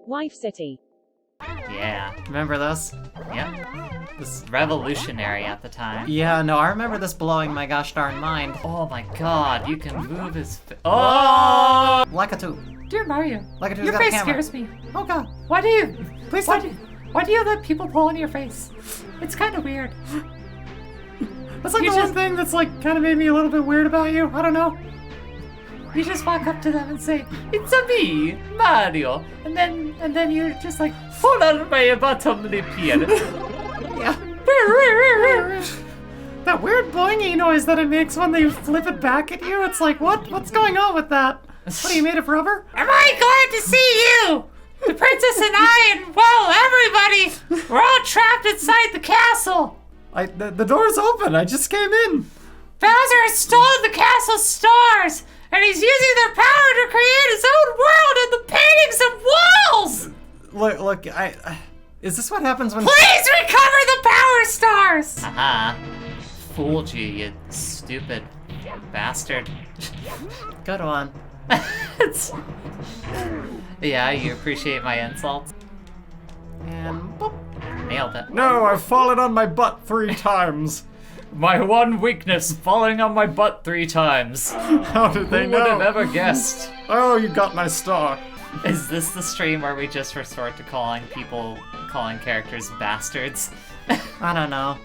Wife City. Yeah. Remember this? Yeah. This is revolutionary at the time. Yeah, no, I remember this blowing my gosh darn mind. Oh my god, you can move his Oh! Lakitu. Dear Mario, Lakitu, your got a face camera. scares me. Oh god. Why do you? Please Why don't. why do you let people pull on your face? It's kind of weird. That's like You the just- one thing that's like kind of made me a little bit weird about you. I don't know. You just walk up to them and say, "It's a me, Mario," and then you're just like, Hold on my bottom lip here. Yeah. That weird boingy noise that it makes when they flip it back at you. It's like, what? What's going on with that? What are you made of rubber? "Am I glad to see you? The princess and I, and well, everybody, we're all trapped inside the castle. The door's open. I just came in. Bowser has stolen the castle's stars, and he's using their power to create his own world in the paintings and walls. Look, is this what happens when... Please recover the power stars." Haha. Fooled you, you stupid bastard. Good one. Yeah, you appreciate my insults? And boop. Nailed it. No, I've fallen on my butt 3 times. My one weakness, falling on my butt 3 times. How did they Who know? would have ever guessed? Oh, you got my star. Is this the stream where we just resort to calling characters bastards? I don't know.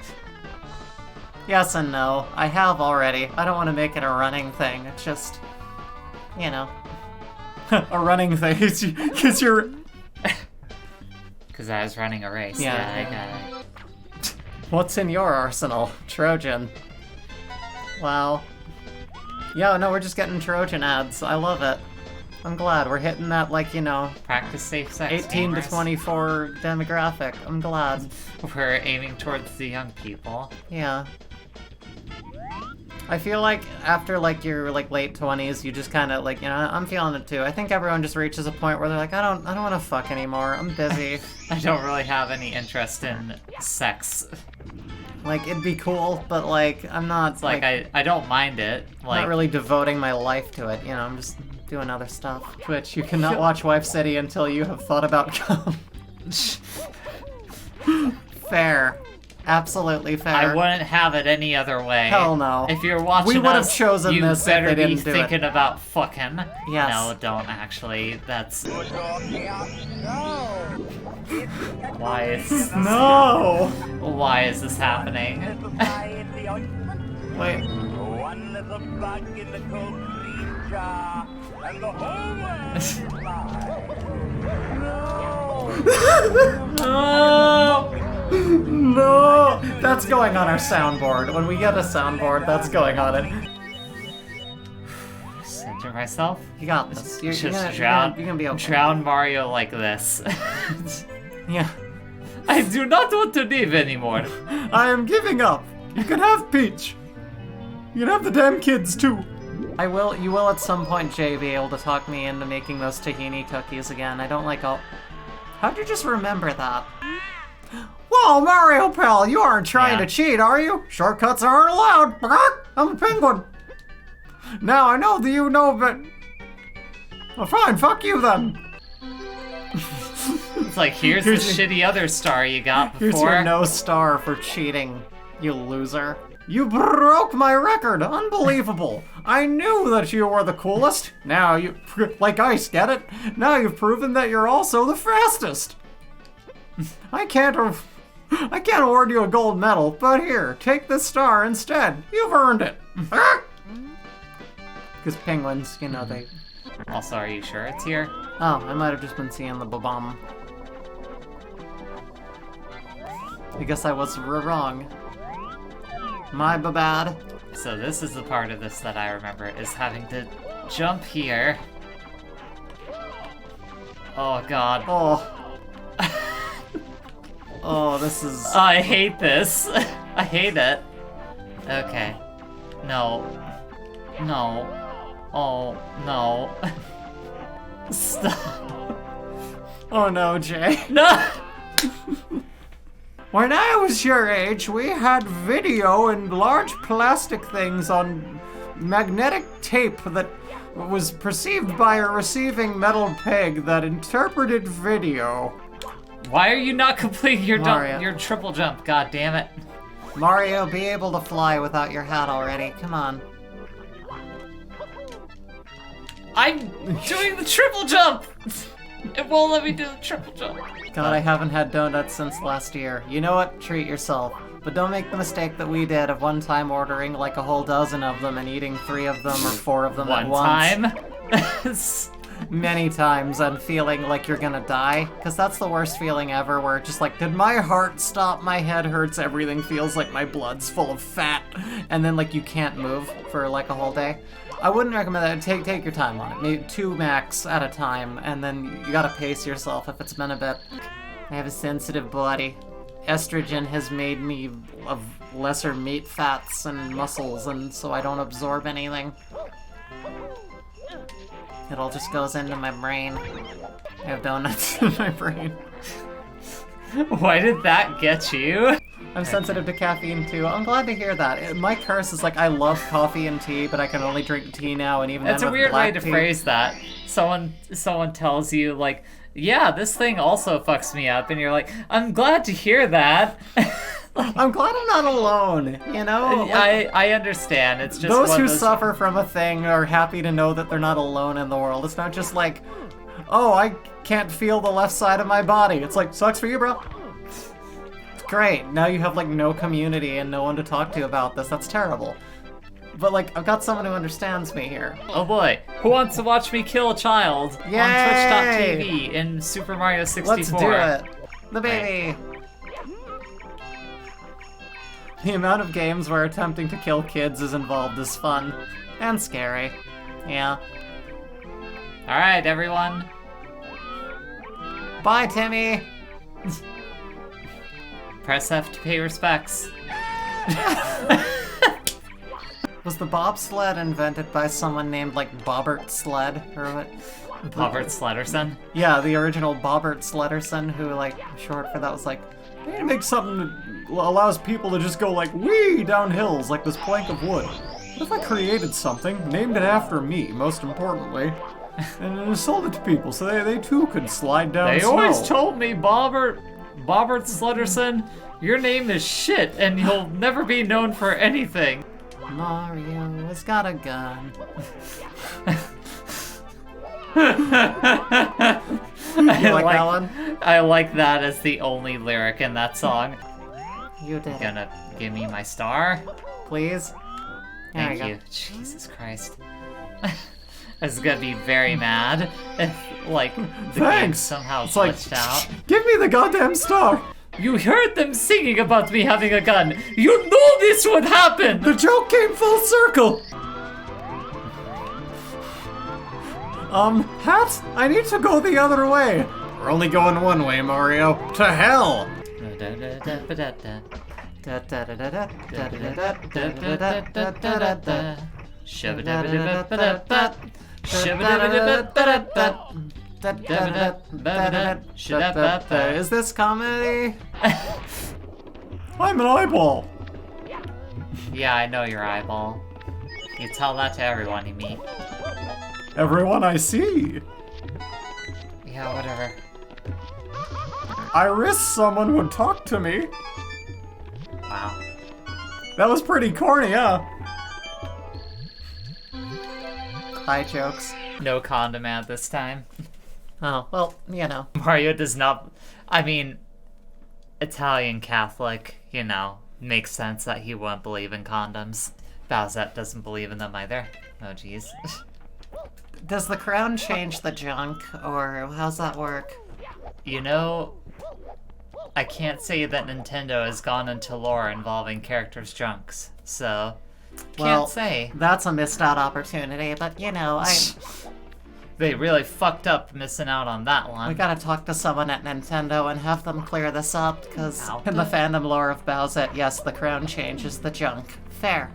Yes and no. I have already. I don't want to make it a running thing. It's just, you know. A running thing. Because you're... Because I was running a race. Yeah. I got it. What's in your arsenal? Trojan. Wow. Yeah, no, we're just getting Trojan ads. I love it. I'm glad. We're hitting that, like, you know, Practice safe sex. 18 to gamers. 24 demographic. I'm glad. We're aiming towards the young people. Yeah. I feel like after, like, your, like, late 20s, you just kind of, like, you know, I'm feeling it too. I think everyone just reaches a point where they're like, I don't want to fuck anymore. I'm busy. I don't really have any interest in sex. Like, it'd be cool, but, like, I'm not, It's like, I don't mind it. Like, not really devoting my life to it, you know, I'm just doing other stuff. Twitch, you cannot watch Wife City until you have thought about cum. Fair. Absolutely fair. I wouldn't have it any other way. Hell no. If you're watching We would have us, chosen you this if better they be didn't do it. thinking about fucking. Yes. No, don't actually. That's... Why is this... No! Why is this happening? Wait. One little bug in the concrete jar, and the whole world Oh! No! That's going on our soundboard. When we get a soundboard, that's going on it. Center myself. You got this. You're Just gonna, drown. You're gonna be okay. Drown Mario like this. Yeah. I do not want to live anymore. I am giving up. You can have Peach. You can have the damn kids too. You will at some point, Jay, be able to talk me into making those tahini cookies again. I don't like all... How'd you just remember that? Whoa, Mario pal, you aren't trying Yeah. to cheat, are you? Shortcuts aren't allowed. I'm a penguin. Now I know that you know, but... Well, fine, fuck you then. It's like, here's Here's the your- shitty other star you got Here's before. your no star for cheating, you loser. You broke my record. Unbelievable. I knew that you were the coolest. Now you... Like ice, get it? Now you've proven that you're also the fastest. I can't award you a gold medal, but here, take this star instead. You've earned it. Because penguins, you know, they... Also, are you sure it's here? Oh, I might have just been seeing the ba-bum. I guess I was wrong. My bad. So this is the part of this that I remember, is having to jump here. Oh god. Oh. Oh, this is... I hate this. I hate it. Okay. No. No. Oh, no. Stop. Oh no, Jay. No! When I was your age, we had video and large plastic things on magnetic tape that was perceived by a receiving metal peg that interpreted video. Why are you not completing your Mario. your triple jump? God damn it. Mario, be able to fly without your hat already. Come on. I'm doing the triple jump! It won't let me do the triple jump. God, I haven't had donuts since last year. You know what? Treat yourself. But don't make the mistake that we did of one time ordering like a whole dozen of them and eating 3 of them or 4 of them at once. Time? Many times and feeling like you're gonna die. Because that's the worst feeling ever, where it's just like, did my heart stop? My head hurts, everything feels like my blood's full of fat. And then like you can't move for like a whole day. I wouldn't recommend that. Take your time on it. Maybe 2 max at a time, and then you gotta pace yourself if it's been a bit. I have a sensitive body. Estrogen has made me of lesser meat fats and muscles, and so I don't absorb anything. It all just goes into my brain. I have donuts in my brain. Why did that get you? I'm sensitive to caffeine too. I'm glad to hear that. My curse is like I love coffee and tea, but I can only drink tea now, and even That's then a with weird way black to tea. phrase that. Someone tells you like, yeah, this thing also fucks me up, and you're like, I'm glad to hear that. I'm glad I'm not alone, you know? Like, I understand. It's just those one who of those... suffer from a thing are happy to know that they're not alone in the world. It's not just like, oh, I can't feel the left side of my body. It's like, sucks for you, bro. It's great. Now you have like no community and no one to talk to about this. That's terrible. But like, I've got someone who understands me here. Oh boy, who wants to watch me kill a child Yay! on Twitch.tv in Super Mario 64? Let's do it. The baby. The amount of games where attempting to kill kids is involved is fun. And scary. Yeah. Alright, everyone. Bye, Timmy! Press F to pay respects. Was the bobsled invented by someone named, like, Bobbert Sled, or what? Robert Sledderson. Yeah, the original Bobbert Slederson, who, like, short for that was like, I need to make something that allows people to just go, like, whee down hills, like this plank of wood. What if I created something, named it after me, most importantly, and sold it to people so they too could slide down They snow? always told me, Bobbert Sledderson, your name is shit, and you'll never be known for anything. Mario has got a gun. You like that one? I like that as the only lyric in that song. You did it. Gonna give me my star? Please? There Thank you you. Jesus Christ. I was gonna be very mad if, like, the game Thanks. somehow It's like, glitched out. give me the goddamn star! You heard them singing about me having a gun. You knew this would happen. The joke came full circle! Hat? I need to go the other way. We're only going one way, Mario. To hell! Is this comedy? I'm an eyeball. Yeah, I know your eyeball. You tell that to everyone you meet. Everyone I see. Yeah, whatever. I wish someone would talk to me. Wow. That was pretty corny, huh? Hi, jokes. No condom ad this time. Oh, well, you know. Mario does not... I mean, Italian Catholic, you know, makes sense that he won't believe in condoms. Bowsette doesn't believe in them either. Oh, jeez. Does the crown change the junk, or how's that work? You know, I can't say that Nintendo has gone into lore involving characters' junks, so... Can't say. That's a missed out opportunity, but you know, They really fucked up missing out on that one. we gotta talk to someone at Nintendo and have them clear this up, because Ow. in the fandom lore of Bowsette, yes, the crown changes the junk. Fair.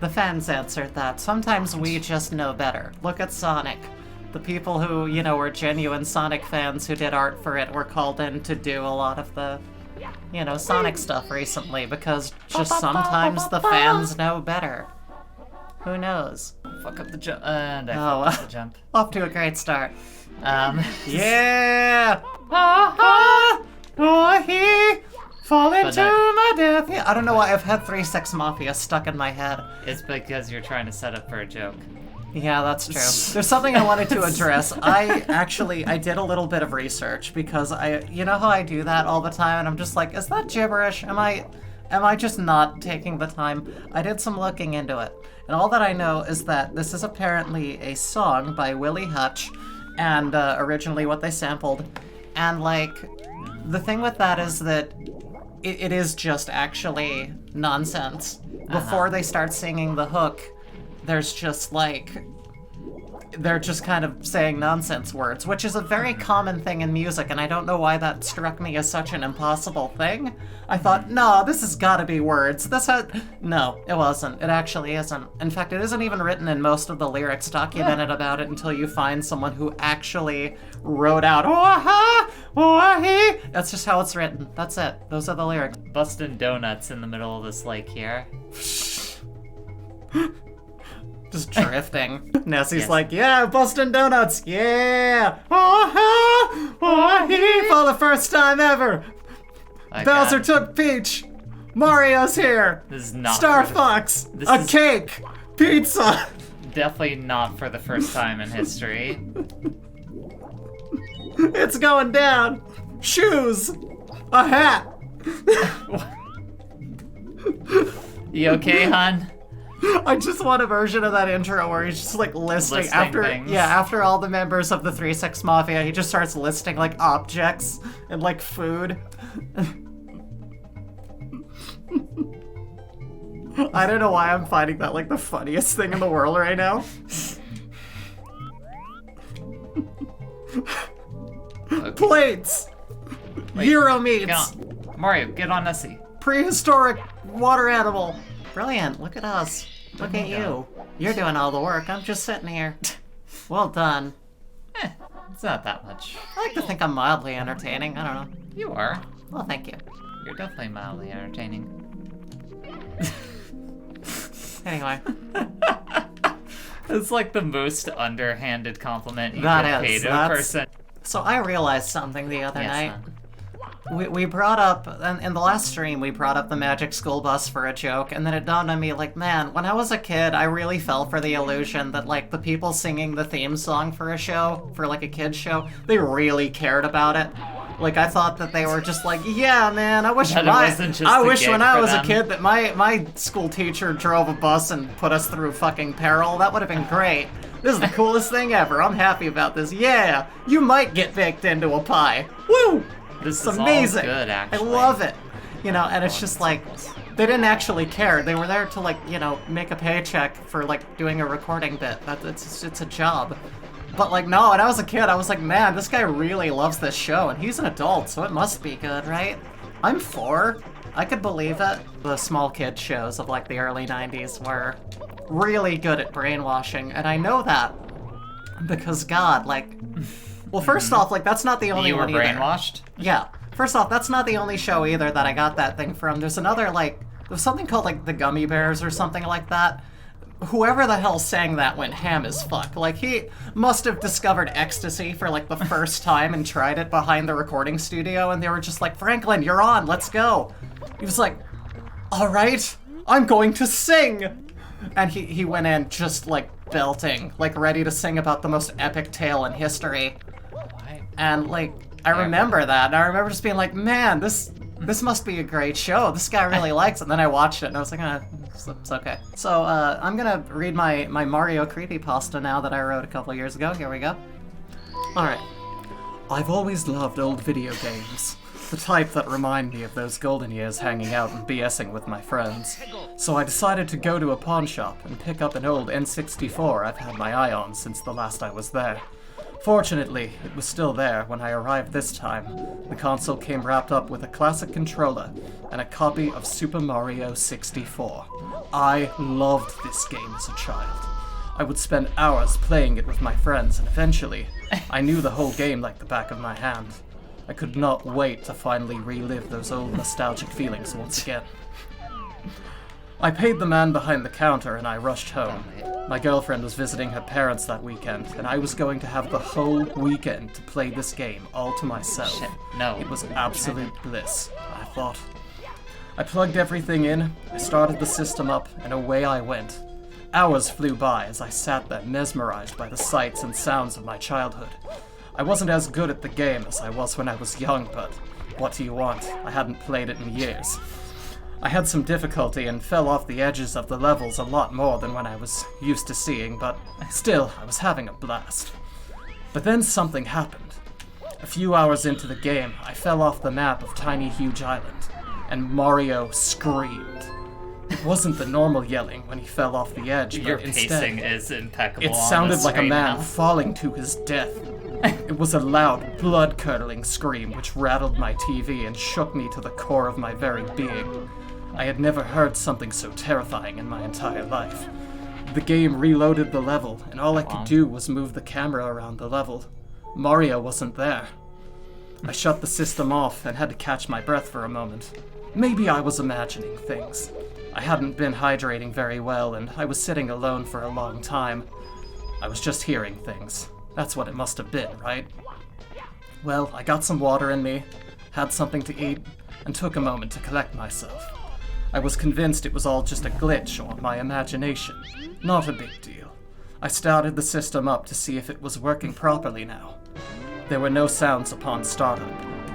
The fans answered that. Sometimes we just know better. Look at Sonic. The people who, you know, were genuine Sonic fans who did art for it were called in to do a lot of the, you know, Sonic stuff recently, because just sometimes the fans know better. Who knows? fuck up the jump. And I Oh, fucked up the jump. Off to a great start. Yeah. He fall into But that- my death. Yeah, I don't know why I've had 3-6 Mafia stuck in my head. It's because you're trying to set up for a joke. Yeah, that's true. There's something I wanted to address. I did a little bit of research because you know how I do that all the time, and I'm just like, is that gibberish? Am I just not taking the time? I did some looking into it, and all that I know is that this is apparently a song by Willie Hutch, and originally what they sampled, and like, the thing with that is that it is just actually nonsense. Before they start singing the hook, there's just like, they're just kind of saying nonsense words, which is a very common thing in music, and I don't know why that struck me as such an impossible thing. I thought, no, this has gotta be words. No, it wasn't. It actually isn't. In fact, it isn't even written in most of the lyrics documented about it until you find someone who actually wrote out, oh-ha, oh-he. That's just how it's written. That's it. Those are the lyrics. Bustin' donuts in the middle of this lake here. Just drifting. Nessie's Yes. like, yeah, Boston Donuts, yeah! Oh-ha! Oh-he! For the first time ever! My Bowser God. took Peach! Mario's here! This is not Star for Fox! This A is- cake! Pizza! definitely not for the first time in history. It's going down! Shoes! A hat! You okay, hon? I just want a version of that intro where he's just like listing after things. after all the members of the 3-6 Mafia, he just starts listing like objects and like food. I don't know why I'm finding that like the funniest thing in the world right now. Plates! Euro meats! Get on. Mario, get on Nessie. Prehistoric water animal. Brilliant. Look at us. Look at you. You're doing all the work. I'm just sitting here. Well done. It's not that much. I like to think I'm mildly entertaining. I don't know. You are. Well, thank you. You're definitely mildly entertaining. Anyway. It's like the most underhanded compliment you That can pay is, to a that's- person. So I realized something the other Yes, night. hon. We brought up, in the last stream, we brought up the Magic School Bus for a joke, and then it dawned on me, like, man, when I was a kid, I really fell for the illusion that, like, the people singing the theme song for a show, for, like, a kid's show, they really cared about it. Like, I thought that they were just like, yeah, man, I wish That it wasn't just a when gig I for was a them. kid that my school teacher drove a bus and put us through fucking peril. That would have been great. This is the coolest thing ever. I'm happy about this. Yeah, you might get baked into a pie. Woo! This It's is amazing. all good, actually. I love it. You know, and it's just like, they didn't actually care. They were there to, like, you know, make a paycheck for, like, doing a recording bit. It's a job. But, like, no, when I was a kid, I was like, man, this guy really loves this show, and he's an adult, so it must be good, right? I'm 4. I could believe it. The small kid shows of, like, the early 90s were really good at brainwashing, and I know that because, God, like... Well, first off, like, that's not the only You were one either. brainwashed? Yeah. First off, that's not the only show either that I got that thing from. There's another, like, there's something called, like, The Gummy Bears or something like that. Whoever the hell sang that went ham as fuck. Like, he must have discovered ecstasy for, like, the first time and tried it behind the recording studio, and they were just like, Franklin, you're on, let's go. He was like, all right, I'm going to sing. And he went in just, like, belting, like, ready to sing about the most epic tale in history. And, like, I remember that, and I remember just being like, man, this must be a great show. This guy really likes it. And then I watched it, and I was like, it's okay. So, I'm gonna read my Mario creepypasta now that I wrote a couple years ago. Here we go. Alright. I've always loved old video games. The type that remind me of those golden years hanging out and BSing with my friends. So I decided to go to a pawn shop and pick up an old N64 I've had my eye on since the last I was there. Fortunately, it was still there when I arrived this time. The console came wrapped up with a classic controller and a copy of Super Mario 64. I loved this game as a child. I would spend hours playing it with my friends, and eventually, I knew the whole game like the back of my hand. I could not wait to finally relive those old nostalgic feelings once again. I paid the man behind the counter and I rushed home. My girlfriend was visiting her parents that weekend, and I was going to have the whole weekend to play this game all to myself. Shit, no. It was absolute bliss, I thought. I plugged everything in, I started the system up, and away I went. Hours flew by as I sat there mesmerized by the sights and sounds of my childhood. I wasn't as good at the game as I was when I was young, but what do you want? I hadn't played it in years. I had some difficulty and fell off the edges of the levels a lot more than when I was used to seeing, but still, I was having a blast. But then something happened. A few hours into the game, I fell off the map of Tiny Huge Island, and Mario screamed. It wasn't the normal yelling when he fell off the edge, but Your instead, pacing is impeccable. it on sounded the like a screen man now. falling to his death. It was a loud, blood-curdling scream which rattled my TV and shook me to the core of my very being. I had never heard something so terrifying in my entire life. The game reloaded the level, and all I could do was move the camera around the level. Mario wasn't there. I shut the system off and had to catch my breath for a moment. Maybe I was imagining things. I hadn't been hydrating very well, and I was sitting alone for a long time. I was just hearing things. That's what it must have been, right? Well, I got some water in me, had something to eat, and took a moment to collect myself. I was convinced it was all just a glitch or my imagination. Not a big deal. I started the system up to see if it was working properly now. There were no sounds upon startup.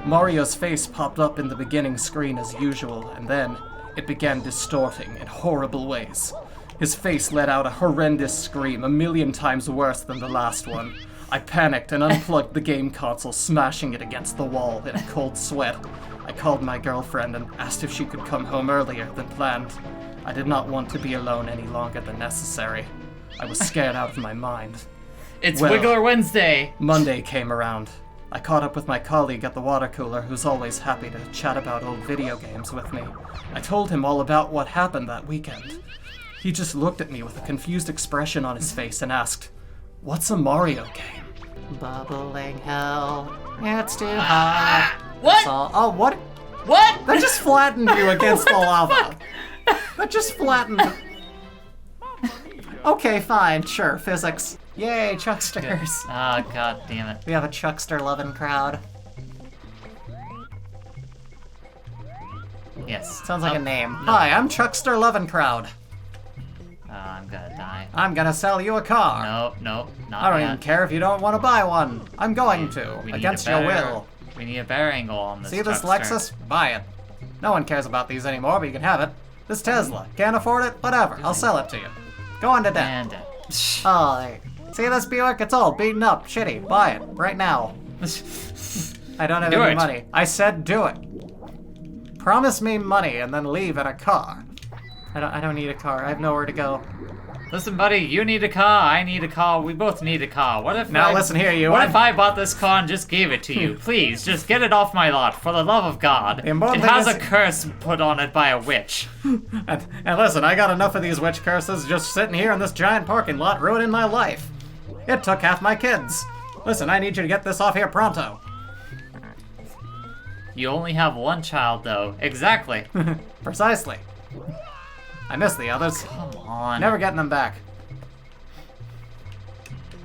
Mario's face popped up in the beginning screen as usual, and then it began distorting in horrible ways. His face let out a horrendous scream, 1,000,000 times worse than the last one. I panicked and unplugged the game console, smashing it against the wall in a cold sweat. I called my girlfriend and asked if she could come home earlier than planned. I did not want to be alone any longer than necessary. I was scared out of my mind. It's Well, Wiggler Wednesday! Monday came around. I caught up with my colleague at the water cooler who's always happy to chat about old video games with me. I told him all about what happened that weekend. He just looked at me with a confused expression on his face and asked, "What's a Mario game?" Bubbling hell, it's too hot. What? Oh, what? What? That just flattened you against the lava. That just flattened. Okay, fine, sure, physics. Yay, Chucksters. Oh, god damn it. We have a Chuckster Lovincrowd. Yes. Sounds like a name. Hi, I'm Chuckster Lovincrowd. I'm gonna die. I'm gonna sell you a car. No, not I don't yet. even care if you don't want to buy one. I'm going to, We need against a your better- will. We need a better angle on this. See this Chuckster. Lexus? Buy it. No one cares about these anymore, but you can have it. This Tesla. Can't afford it? Whatever. I'll sell it to you. Go into debt. And Oh, there. See this Buick? It's all beaten up, shitty. Buy it right now. I don't have Do any it. money. I said do it. Promise me money and then leave in a car. I don't need a car. I have nowhere to go. Listen, buddy, you need a car, I need a car, we both need a car. What if Now listen here, you. What if I bought this car and just gave it to you? Please, just get it off my lot, for the love of God. The important It thing has is- a curse put on it by a witch. And listen, I got enough of these witch curses just sitting here in this giant parking lot ruining my life. It took half my kids. Listen, I need you to get this off here pronto. You only have one child, though. Exactly. Precisely. I miss the others. Come on. Never getting them back.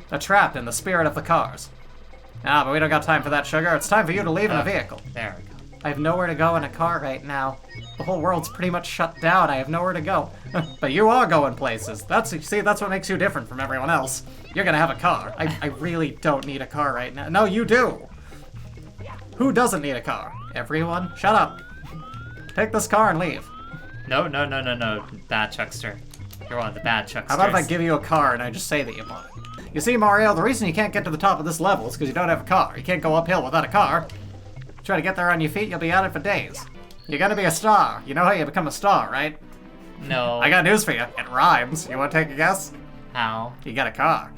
They're trapped in the spirit of the cars. Ah, but we don't got time for that, sugar. It's time for you to leave in a vehicle. There we go. I have nowhere to go in a car right now. The whole world's pretty much shut down. I have nowhere to go. But you are going places. That's what makes you different from everyone else. You're gonna have a car. I really don't need a car right now. No, you do. Who doesn't need a car? Everyone? Shut up. Take this car and leave. No. Bad Chuckster. You're one of the bad Chucksters. How about if I give you a car and I just say that you want it? You see, Mario, the reason you can't get to the top of this level is because you don't have a car. You can't go uphill without a car. Try to get there on your feet, you'll be at it for days. You're gonna be a star. You know how you become a star, right? No. I got news for you. It rhymes. You want to take a guess? How? You get a car.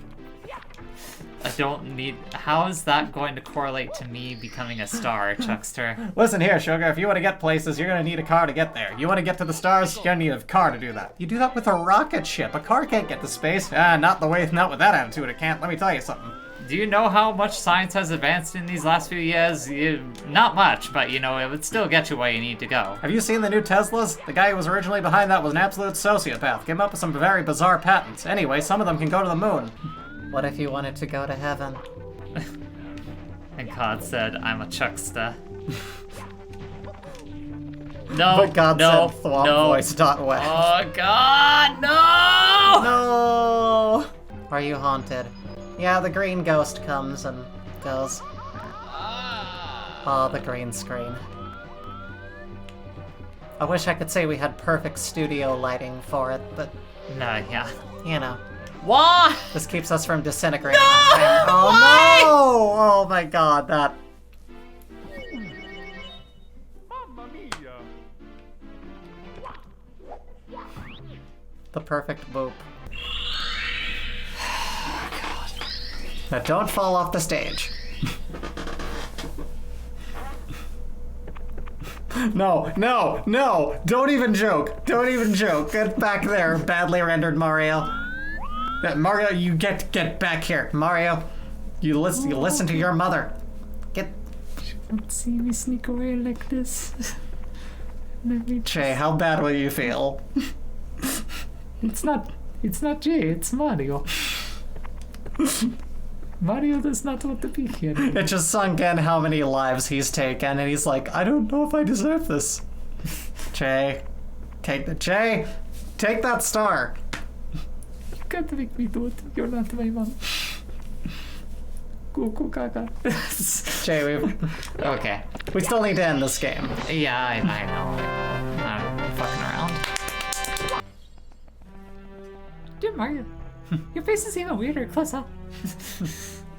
I don't need... How is that going to correlate to me becoming a star, Chuckster? Listen here, sugar. If you want to get places, you're gonna need a car to get there. You want to get to the stars, you're gonna need a car to do that. You do that with a rocket ship. A car can't get to space. Not with that attitude. It can't. Let me tell you something. Do you know how much science has advanced in these last few years? Not much, but you know, it would still get you where you need to go. Have you seen the new Teslas? The guy who was originally behind that was an absolute sociopath. Came up with some very bizarre patents. Anyway, some of them can go to the moon. What if you wanted to go to heaven? And God said, I'm a Chuckster. No, But God no, said no. thwompvoice.web. Oh God, no! No! Are you haunted? Yeah, the green ghost comes and goes. Oh, the green screen. I wish I could say we had perfect studio lighting for it, but, No, yeah. you know. Why? This keeps us from disintegrating. No! Oh Why? no! Oh my god, that... Mamma mia! The perfect boop. Now don't fall off the stage. No, no, no! Don't even joke! Don't even joke! Get back there, badly rendered Mario. Mario, you get back here. Mario, you listen to your mother. Get... Don't see me sneak away like this. Let me Jay, how bad will you feel? It's not Jay, it's Mario. Mario does not want to be here. It just sunk in how many lives he's taken, and he's like, I don't know if I deserve this. Jay, take that star. You can't make me do it. You're not my mom. Cuckoo caca. Jay, Okay. we still need to end this game. Yeah, I know. I'm fucking around. Dear Mario, your face is even weirder close up.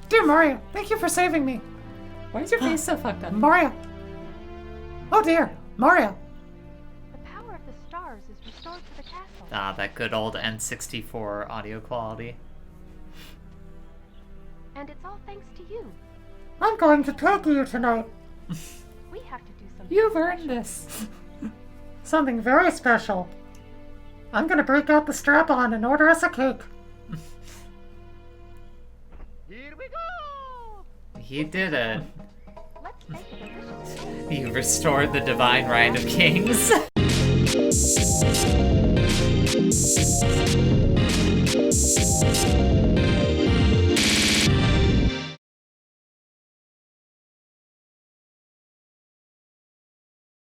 Dear Mario, thank you for saving me. Why is your face so fucked up? Mario. Oh dear, Mario. The power of the stars is restored to the castle. Ah, that good old N64 audio quality. And it's all thanks to you. I'm going to take you tonight. We have to do something. You've earned this. Something very special. I'm gonna break out the strap-on and order us a cake. Here we go! He did it. Let's make it official. He restored the divine right of kings.